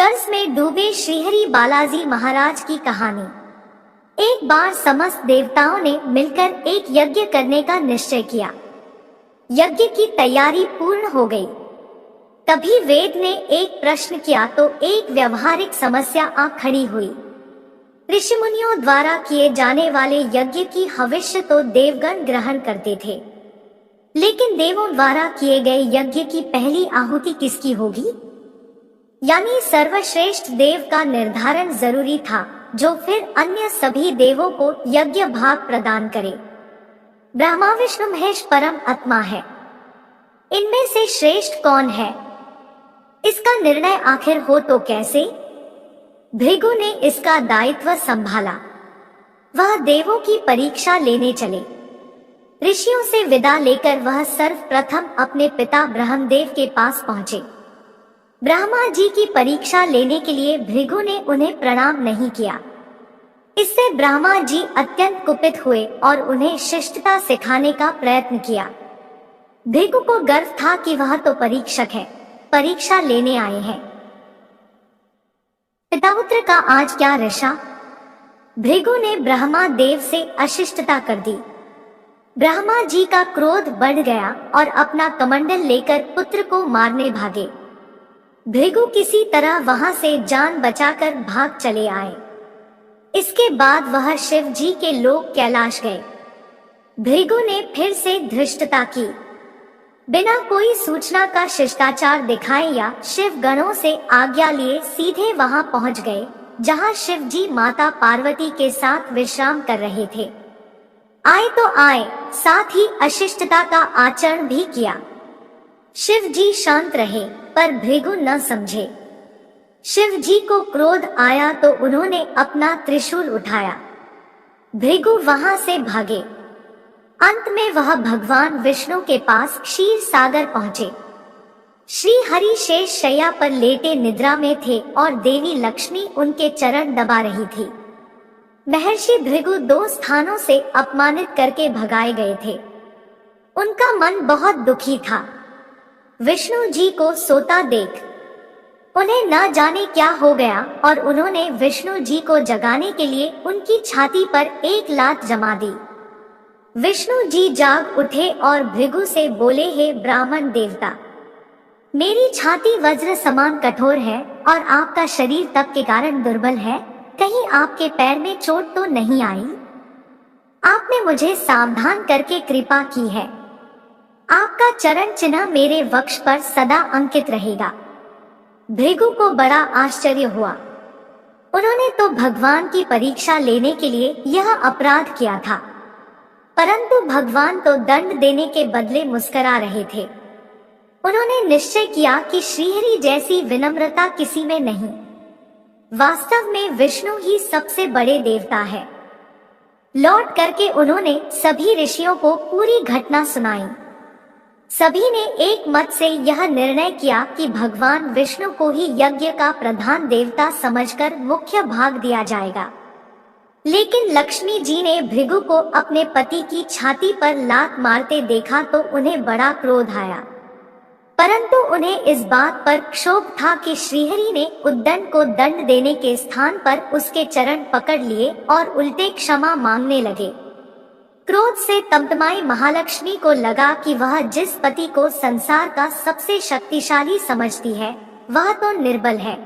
कर्ज में डूबे श्रीहरि बालाजी महाराज की कहानी। एक बार समस्त देवताओं ने मिलकर एक यज्ञ करने का निश्चय किया। यज्ञ की तैयारी पूर्ण हो गई। तभी वेद ने एक प्रश्न किया तो एक व्यवहारिक समस्या आ खड़ी हुई। ऋषि मुनियों द्वारा किए जाने वाले यज्ञ की हविष्य तो देवगण ग्रहण करते थे, लेकिन देवों द्वारा किए गए यज्ञ की पहली आहुति किसकी होगी? यानी सर्वश्रेष्ठ देव का निर्धारण जरूरी था, जो फिर अन्य सभी देवों को यज्ञ भाग प्रदान करे। ब्रह्मा विष्णु महेश परम आत्मा है। इनमें से श्रेष्ठ कौन है, इसका निर्णय आखिर हो तो कैसे? भृगु ने इसका दायित्व संभाला। वह देवों की परीक्षा लेने चले। ऋषियों से विदा लेकर वह सर्वप्रथम अपने पिता ब्रह्मदेव के पास पहुंचे। ब्रह्मा जी की परीक्षा लेने के लिए भृगु ने उन्हें प्रणाम नहीं किया। इससे ब्रह्मा जी अत्यंत कुपित हुए और उन्हें शिष्टता सिखाने का प्रयत्न किया। भृगु को गर्व था कि वह तो परीक्षक है, परीक्षा लेने आए हैं। पितापुत्र का आज क्या रिश्ता? भृगु ने ब्रह्मा देव से अशिष्टता कर दी। ब्रह्मा जी का क्रोध बढ़ गया और अपना कमंडल लेकर पुत्र को मारने भागे। भृगु किसी तरह वहां से जान बचाकर भाग चले आए। इसके बाद वह शिव जी के लोक कैलाश गए। भृगु ने फिर से धृष्टता की। बिना कोई सूचना का शिष्टाचार दिखाए या शिव गणों से आज्ञा लिए सीधे वहां पहुंच गए, जहां शिव जी माता पार्वती के साथ विश्राम कर रहे थे। आए तो आए, साथ ही अशिष्टता का आचरण भी किया। शिव जी शांत रहे, पर भृगु न समझे। शिव जी को क्रोध आया तो उन्होंने अपना त्रिशूल उठाया। भृगु वहां से भागे। अंत में वह भगवान विष्णु के पास क्षीर सागर पहुंचे। श्री हरि शेष शैया पर लेटे निद्रा में थे और देवी लक्ष्मी उनके चरण दबा रही थी। महर्षि भृगु 2 स्थानों से अपमानित करके भगाए गए थे। उनका मन बहुत दुखी था। विष्णु जी को सोता देख उन्हें न जाने क्या हो गया और उन्होंने विष्णु जी को जगाने के लिए उनकी छाती पर एक लात जमा दी। विष्णु जी जाग उठे और भृगु से बोले, हे ब्राह्मण देवता, मेरी छाती वज्र समान कठोर है और आपका शरीर तप के कारण दुर्बल है। कहीं आपके पैर में चोट तो नहीं आई? आपने मुझे सावधान करके कृपा की है। आपका चरण चिन्ह मेरे वक्ष पर सदा अंकित रहेगा। भृगु को बड़ा आश्चर्य हुआ। उन्होंने तो भगवान की परीक्षा लेने के लिए यह अपराध किया था, परंतु भगवान तो दंड देने के बदले मुस्कुरा रहे थे। उन्होंने निश्चय किया कि श्रीहरि जैसी विनम्रता किसी में नहीं। वास्तव में विष्णु ही सबसे बड़े देवता है। लौट करके उन्होंने सभी ऋषियों को पूरी घटना सुनाई। सभी ने एक मत से यह निर्णय किया कि भगवान विष्णु को ही यज्ञ का प्रधान देवता समझकर मुख्य भाग दिया जाएगा। लेकिन लक्ष्मी जी ने भृगु को अपने पति की छाती पर लात मारते देखा तो उन्हें बड़ा क्रोध आया, परंतु उन्हें इस बात पर क्षोभ था कि श्रीहरि ने उद्दंड को दंड देने के स्थान पर उसके चरण पकड़ लिए और उल्टे क्षमा मांगने लगे। क्रोध से तमतमाई महालक्ष्मी को लगा कि वह जिस पति को संसार का सबसे शक्तिशाली समझती है, वह तो निर्बल है।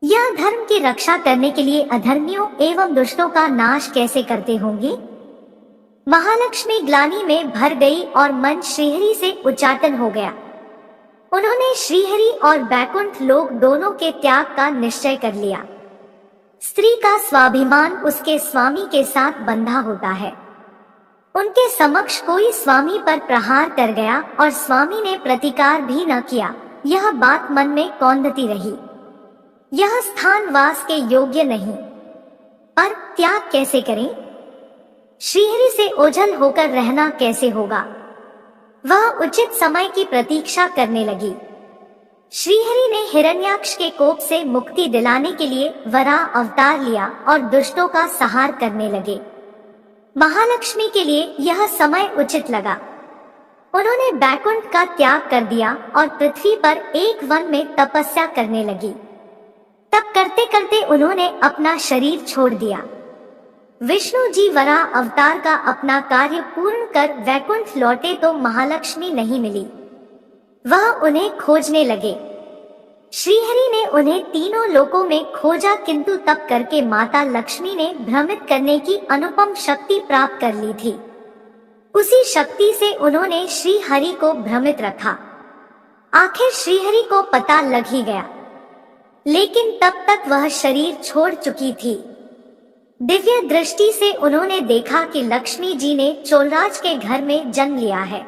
यह धर्म की रक्षा करने के लिए अधर्मियों एवं दुष्टों का नाश कैसे करते होंगे? महालक्ष्मी ग्लानि में भर गई और मन श्रीहरि से उच्चाटन हो गया। उन्होंने श्रीहरि और बैकुंठ लोक दोनों के त्याग का निश्चय कर लिया। स्त्री का स्वाभिमान उसके स्वामी के साथ बंधा होता है। उनके समक्ष कोई स्वामी पर प्रहार कर गया और स्वामी ने प्रतिकार भी न किया, यह बात मन में कौंधती रही। यह स्थान वास के योग्य नहीं, पर त्याग कैसे करें? श्रीहरि से ओझल होकर रहना कैसे होगा? वह उचित समय की प्रतीक्षा करने लगी। श्रीहरि ने हिरण्याक्ष के कोप से मुक्ति दिलाने के लिए वराह अवतार लिया और दुष्टों का संहार करने लगे। महालक्ष्मी के लिए यह समय उचित लगा। उन्होंने बैकुंठ का त्याग कर दिया और पृथ्वी पर एक वन में तपस्या करने लगी। तब करते करते उन्होंने अपना शरीर छोड़ दिया। विष्णु जी वराह अवतार का अपना कार्य पूर्ण कर वैकुंठ लौटे तो महालक्ष्मी नहीं मिली। वह उन्हें खोजने लगे। श्रीहरि ने उन्हें तीनों लोकों में खोजा, किंतु तब करके माता लक्ष्मी ने भ्रमित करने की अनुपम शक्ति प्राप्त कर ली थी। उसी शक्ति से उन्होंने श्रीहरि को भ्रमित रखा। आखिर श्रीहरि को पता लग ही गया, लेकिन तब तक वह शरीर छोड़ चुकी थी। दिव्य दृष्टि से उन्होंने देखा कि लक्ष्मी जी ने चोलराज के घर में जन्म लिया है।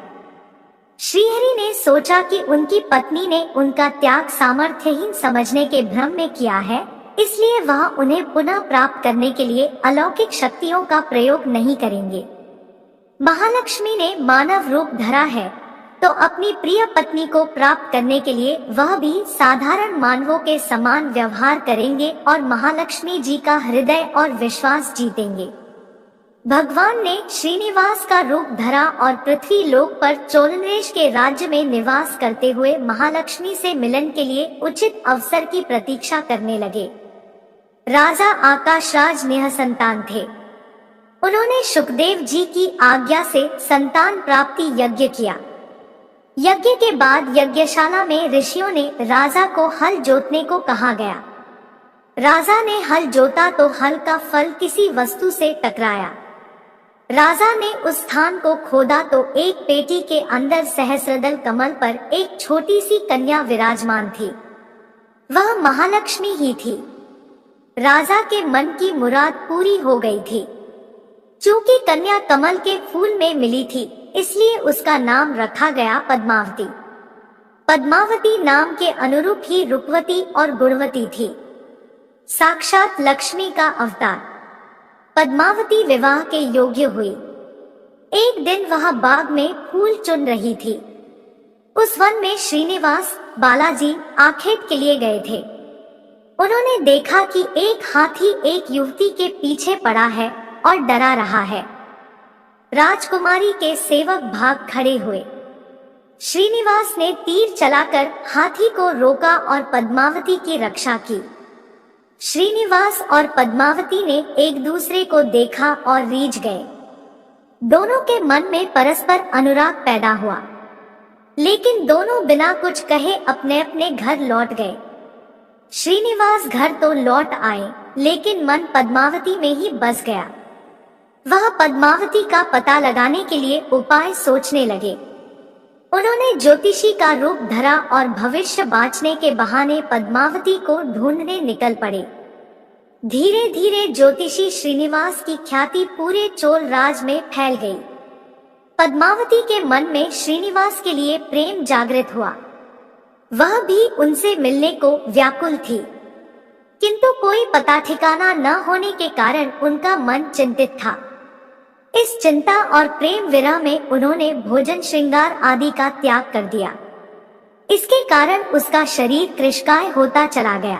श्रीहरि ने सोचा कि उनकी पत्नी ने उनका त्याग सामर्थ्यहीन समझने के भ्रम में किया है, इसलिए वह उन्हें पुनः प्राप्त करने के लिए अलौकिक शक्तियों का प्रयोग नहीं करेंगे। महालक्ष्मी ने मानव रूप धरा है, तो अपनी प्रिय पत्नी को प्राप्त करने के लिए वह भी साधारण मानवों के समान व्यवहार करेंगे और महालक्ष्मी जी का हृदय और विश्वास जीतेंगे। भगवान ने श्रीनिवास का रूप धरा और पृथ्वी लोक पर चोलनरेश के राज्य में निवास करते हुए महालक्ष्मी से मिलन के लिए उचित अवसर की प्रतीक्षा करने लगे। राजा आकाशराज निःसंतान थे। उन्होंने शुकदेव जी की आज्ञा से संतान प्राप्ति यज्ञ किया। यज्ञ के बाद यज्ञशाला में ऋषियों ने राजा को हल जोतने को कहा गया। राजा ने हल जोता तो हल का फल किसी वस्तु से टकराया। राजा ने उस स्थान को खोदा तो एक पेटी के अंदर सहस्रदल कमल पर एक छोटी सी कन्या विराजमान थी। वह महालक्ष्मी ही थी। राजा के मन की मुराद पूरी हो गई थी। चूंकि कन्या कमल के फूल में मिली थी, इसलिए उसका नाम रखा गया पद्मावती। पद्मावती नाम के अनुरूप ही रूपवती और गुणवती थी, साक्षात लक्ष्मी का अवतार। पद्मावती विवाह के योग्य हुई। एक दिन वह बाग में फूल चुन रही थी। उस वन में श्रीनिवास बालाजी आखेट के लिए गए थे। उन्होंने देखा कि एक हाथी एक युवती के पीछे पड़ा है और डरा रहा है। राजकुमारी के सेवक भाग खड़े हुए। श्रीनिवास ने तीर चलाकर हाथी को रोका और पद्मावती की रक्षा की। श्रीनिवास और पद्मावती ने एक दूसरे को देखा और रीझ गए। दोनों के मन में परस्पर अनुराग पैदा हुआ, लेकिन दोनों बिना कुछ कहे अपने अपने घर लौट गए। श्रीनिवास घर तो लौट आए, लेकिन मन पद्मावती में ही बस गया। वह पद्मावती का पता लगाने के लिए उपाय सोचने लगे। उन्होंने ज्योतिषी का रूप धरा और भविष्य बाँचने के बहाने पद्मावती को ढूंढने निकल पड़े। धीरे धीरे ज्योतिषी श्रीनिवास की ख्याति पूरे चोल राज में फैल गई। पद्मावती के मन में श्रीनिवास के लिए प्रेम जागृत हुआ। वह भी उनसे मिलने को व्याकुल थी, किंतु कोई पता ठिकाना न होने के कारण उनका मन चिंतित था। इस चिंता और प्रेम विरह में उन्होंने भोजन श्रृंगार आदि का त्याग कर दिया। इसके कारण उसका शरीर कृशकाय होता चला गया।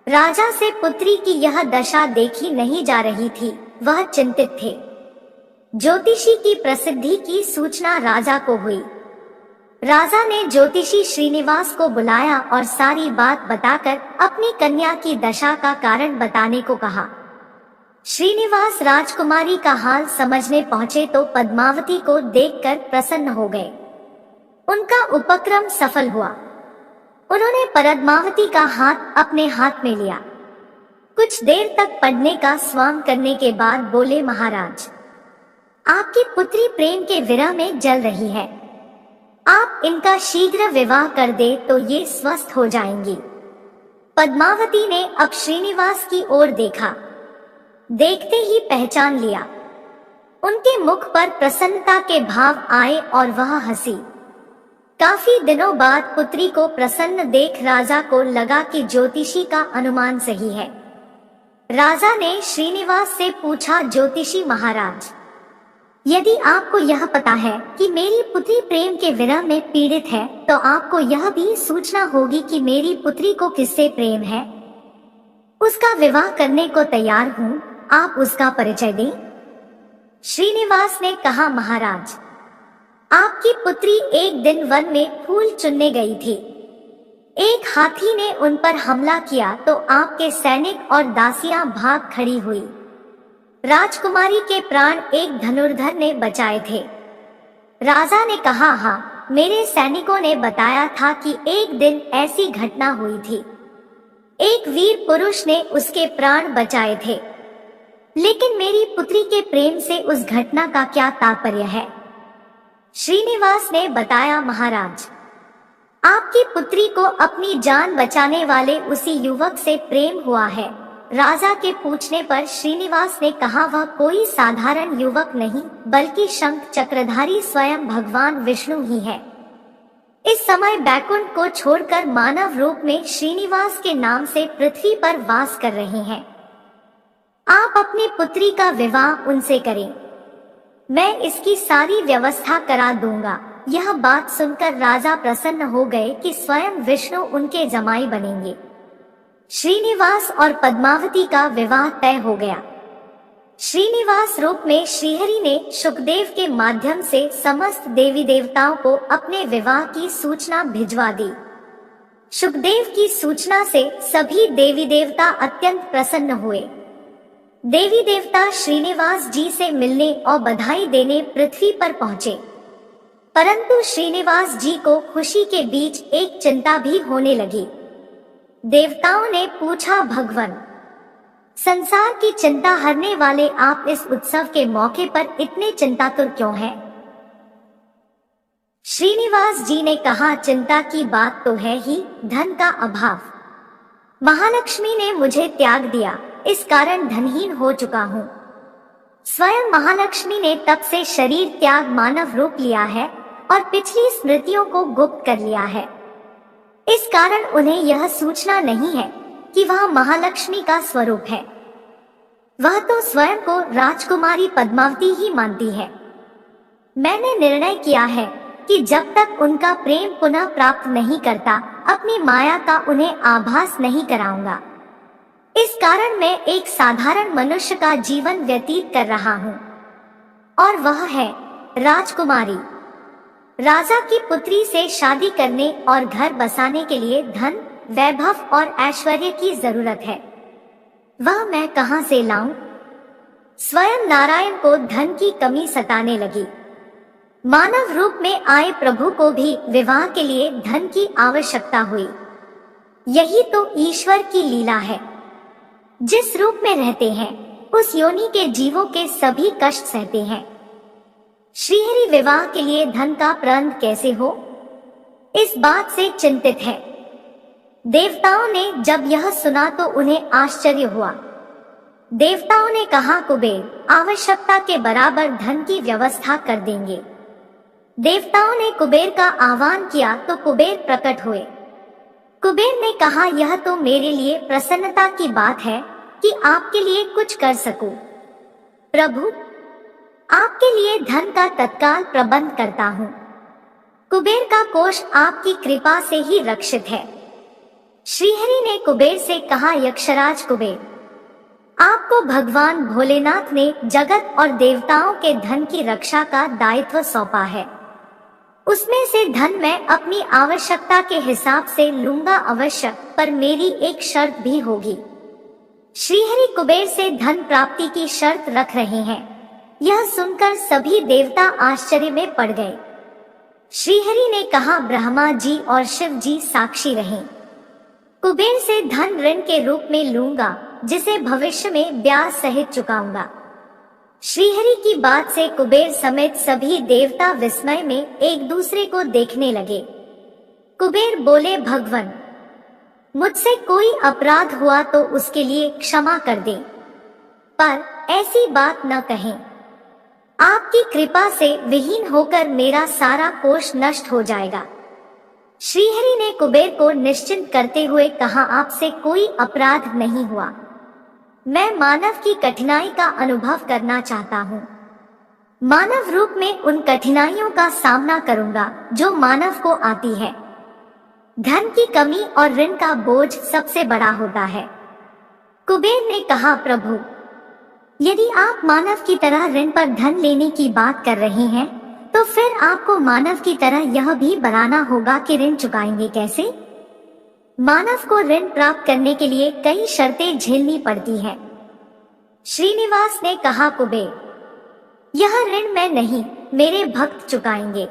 राजा से पुत्री की यह दशा देखी नहीं जा रही थी। वह चिंतित थे। ज्योतिषी की प्रसिद्धि की सूचना राजा को हुई। राजा ने ज्योतिषी श्रीनिवास को बुलाया और सारी बात बताकर अपनी कन्या की दशा का कारण बताने को कहा। श्रीनिवास राजकुमारी का हाल समझने पहुंचे तो पद्मावती को देखकर प्रसन्न हो गए। उनका उपक्रम सफल हुआ। उन्होंने पद्मावती का हाथ अपने हाथ में लिया। कुछ देर तक पढ़ने का स्वांग करने के बाद बोले, महाराज, आपकी पुत्री प्रेम के विरह में जल रही है। आप इनका शीघ्र विवाह कर दे तो ये स्वस्थ हो जाएंगी। पद्मावती ने अब श्रीनिवास की ओर देखा। देखते ही पहचान लिया। उनके मुख पर प्रसन्नता के भाव आए और वह हंसी। काफी दिनों बाद पुत्री को प्रसन्न देख राजा को लगा कि ज्योतिषी का अनुमान सही है। राजा ने श्रीनिवास से पूछा, ज्योतिषी महाराज, यदि आपको यह पता है कि मेरी पुत्री प्रेम के विरह में पीड़ित है, तो आपको यह भी सूचना होगी कि मेरी पुत्री को किससे प्रेम है। उसका विवाह करने को तैयार हूँ, आप उसका परिचय दें। श्रीनिवास ने कहा, महाराज, आपकी पुत्री एक दिन वन में फूल चुनने गई थी। एक हाथी ने उन पर हमला किया तो आपके सैनिक और दासियां भाग खड़ी हुई। राजकुमारी के प्राण एक धनुर्धर ने बचाए थे। राजा ने कहा, हाँ, मेरे सैनिकों ने बताया था कि एक दिन ऐसी घटना हुई थी। एक वीर पुरुष ने उसके प्राण बचाए थे। लेकिन मेरी पुत्री के प्रेम से उस घटना का क्या तात्पर्य है? श्रीनिवास ने बताया, महाराज, आपकी पुत्री को अपनी जान बचाने वाले उसी युवक से प्रेम हुआ है। राजा के पूछने पर श्रीनिवास ने कहा, वह कोई साधारण युवक नहीं बल्कि शंख चक्रधारी स्वयं भगवान विष्णु ही है। इस समय बैकुंठ को छोड़कर मानव रूप में श्रीनिवास के नाम से पृथ्वी पर वास कर रहे हैं। आप अपनी पुत्री का विवाह उनसे करें, मैं इसकी सारी व्यवस्था करा दूंगा। यह बात सुनकर राजा प्रसन्न हो गए कि स्वयं विष्णु उनके जमाई बनेंगे। श्रीनिवास और पद्मावती का विवाह तय हो गया। श्रीनिवास रूप में श्रीहरि ने शुकदेव के माध्यम से समस्त देवी देवताओं को अपने विवाह की सूचना भिजवा दी। शुकदेव की सूचना से सभी देवी देवता अत्यंत प्रसन्न हुए। देवी देवता श्रीनिवास जी से मिलने और बधाई देने पृथ्वी पर पहुँचे, परंतु श्रीनिवास जी को खुशी के बीच एक चिंता भी होने लगी। देवताओं ने पूछा, भगवान, संसार की चिंता हरने वाले आप इस उत्सव के मौके पर इतने चिंतातुर क्यों हैं? श्रीनिवास जी ने कहा, चिंता की बात तो है ही, धन का अभाव। महालक्ष्मी ने मुझे त्याग दिया, इस कारण धनहीन हो चुका हूँ। स्वयं महालक्ष्मी ने तब से शरीर त्याग मानव रूप लिया है और पिछली स्मृतियों को गुप्त कर लिया है। इस कारण उन्हें यह सूचना नहीं है कि वह महालक्ष्मी का स्वरूप है। वह तो स्वयं को राजकुमारी पद्मावती ही मानती है। मैंने निर्णय किया है कि जब तक उनका प्रेम पुनः प्राप्त नहीं करता, अपनी माया का उन्हें आभास नहीं कराऊंगा। इस कारण मैं एक साधारण मनुष्य का जीवन व्यतीत कर रहा हूँ, और वह है राजकुमारी। राजा की पुत्री से शादी करने और घर बसाने के लिए धन, वैभव और ऐश्वर्य की जरूरत है। वह मैं कहां से लाऊं? स्वयं नारायण को धन की कमी सताने लगी। मानव रूप में आए प्रभु को भी विवाह के लिए धन की आवश्यकता हुई। यही तो ईश्वर की लीला है। जिस रूप में रहते हैं उस योनि के जीवों के सभी कष्ट सहते हैं। श्रीहरि विवाह के लिए धन का प्रबंध कैसे हो, इस बात से चिंतित है। देवताओं ने जब यह सुना तो उन्हें आश्चर्य हुआ। देवताओं ने कहा, कुबेर आवश्यकता के बराबर धन की व्यवस्था कर देंगे। देवताओं ने कुबेर का आह्वान किया तो कुबेर प्रकट हुए। कुबेर ने कहा, यह तो मेरे लिए प्रसन्नता की बात है कि आपके लिए कुछ कर सकूं। प्रभु, आपके लिए धन का तत्काल प्रबंध करता हूँ। कुबेर का कोष आपकी कृपा से ही रक्षित है। श्रीहरि ने कुबेर से कहा, यक्षराज कुबेर, आपको भगवान भोलेनाथ ने जगत और देवताओं के धन की रक्षा का दायित्व सौंपा है। उसमें से धन मैं अपनी आवश्यकता के हिसाब से लूंगा अवश्य, पर मेरी एक शर्त भी होगी। श्रीहरि कुबेर से धन प्राप्ति की शर्त रख रहे हैं। यह सुनकर सभी देवता आश्चर्य में पड़ गए। श्रीहरि ने कहा, ब्रह्मा जी और शिव जी साक्षी रहें। कुबेर से धन ऋण के रूप में लूंगा, जिसे भविष्य में ब्याज सहित चुकाऊंगा। श्रीहरि की बात से कुबेर समेत सभी देवता विस्मय में एक दूसरे को देखने लगे। कुबेर बोले, भगवान, मुझसे कोई अपराध हुआ तो उसके लिए क्षमा कर दें, पर ऐसी बात न कहें। आपकी कृपा से विहीन होकर मेरा सारा कोष नष्ट हो जाएगा। श्रीहरि ने कुबेर को निश्चिंत करते हुए कहा, आपसे कोई अपराध नहीं हुआ। मैं मानव की कठिनाई का अनुभव करना चाहता हूँ। मानव रूप में उन कठिनाइयों का सामना करूंगा जो मानव को आती है। धन की कमी और ऋण का बोझ सबसे बड़ा होता है। कुबेर ने कहा, प्रभु, यदि आप मानव की तरह ऋण पर धन लेने की बात कर रहे हैं तो फिर आपको मानव की तरह यह भी बनाना होगा कि ऋण चुकाएंगे कैसे। मानव को ऋण प्राप्त करने के लिए कई शर्तें झेलनी पड़ती है। श्रीनिवास ने कहा, कुबेर, यह ऋण मैं नहीं, मेरे भक्त चुकाएंगे,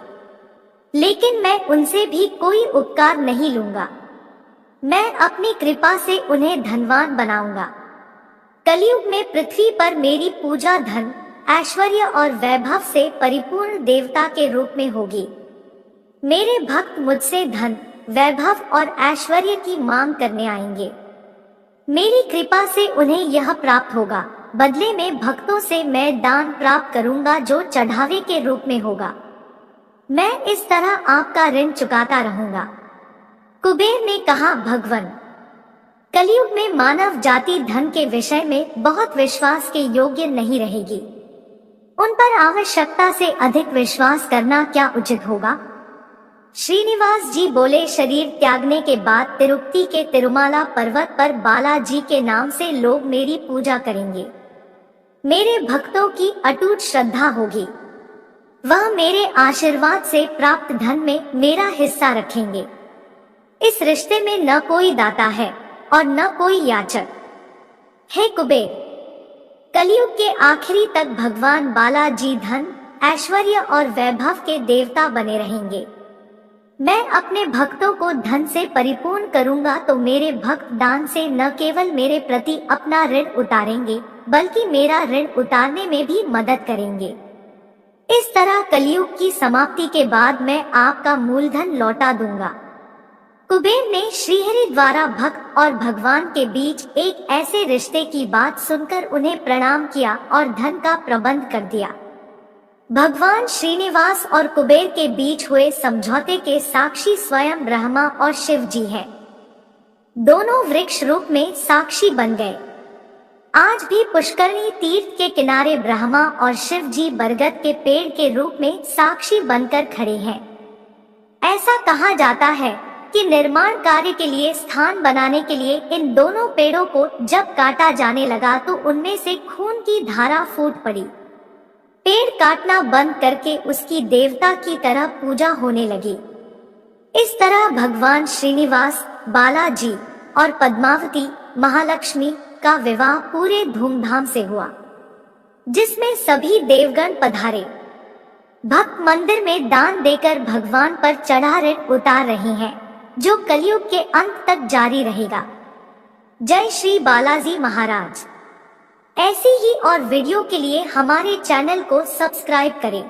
लेकिन मैं उनसे भी कोई उपकार नहीं लूंगा। मैं अपनी कृपा से उन्हें धनवान बनाऊंगा। कलयुग में पृथ्वी पर मेरी पूजा धन, ऐश्वर्य और वैभव से परिपूर्ण देवता के रूप में होगी। मेरे भक्त मुझसे धन, वैभव और ऐश्वर्य की मांग करने आएंगे। मेरी कृपा से उन्हें यह प्राप्त होगा। बदले में भक्तों से मैं दान प्राप्त करूंगा जो चढ़ावे के रूप में होगा। मैं इस तरह आपका ऋण चुकाता रहूंगा। कुबेर ने कहा, भगवान, कलयुग में मानव जाति धन के विषय में बहुत विश्वास के योग्य नहीं रहेगी। उन पर आवश्यकता से अधिक विश्वास करना क्या उचित होगा। श्रीनिवास जी बोले, शरीर त्यागने के बाद तिरुपति के तिरुमाला पर्वत पर बालाजी के नाम से लोग मेरी पूजा करेंगे। मेरे भक्तों की अटूट श्रद्धा होगी। वह मेरे आशीर्वाद से प्राप्त धन में मेरा हिस्सा रखेंगे। इस रिश्ते में न कोई दाता है और न कोई याचक। हे कुबेर, कलयुग के आखिरी तक भगवान बालाजी धन, ऐश्वर्य और वैभव के देवता बने रहेंगे। मैं अपने भक्तों को धन से परिपूर्ण करूंगा तो मेरे भक्त दान से न केवल मेरे प्रति अपना ऋण उतारेंगे बल्कि मेरा ऋण उतारने में भी मदद करेंगे। इस तरह कलयुग की समाप्ति के बाद मैं आपका मूलधन लौटा दूंगा। कुबेर ने श्रीहरि द्वारा भक्त और भगवान के बीच एक ऐसे रिश्ते की बात सुनकर उन्हें प्रणाम किया और धन का प्रबंध कर दिया। भगवान श्रीनिवास और कुबेर के बीच हुए समझौते के साक्षी स्वयं ब्रह्मा और शिव जी हैं। दोनों वृक्ष रूप में साक्षी बन गए। आज भी पुष्करणी तीर्थ के किनारे ब्रह्मा और शिव जी बरगद के पेड़ के रूप में साक्षी बनकर खड़े हैं। ऐसा कहा जाता है कि निर्माण कार्य के लिए स्थान बनाने के लिए इन दोनों पेड़ों को जब काटा जाने लगा तो उनमें से खून की धारा फूट पड़ी। पेड़ काटना बंद करके उसकी देवता की तरह पूजा होने लगी। इस तरह भगवान श्रीनिवास, बालाजी और पद्मावती महालक्ष्मी का विवाह पूरे धूमधाम से हुआ, जिसमें सभी देवगण पधारे। भक्त मंदिर में दान देकर भगवान पर चढ़ा ऋण उतार रहे हैं, जो कलयुग के अंत तक जारी रहेगा। जय श्री बालाजी महाराज। ऐसी ही और वीडियो के लिए हमारे चैनल को सब्सक्राइब करें।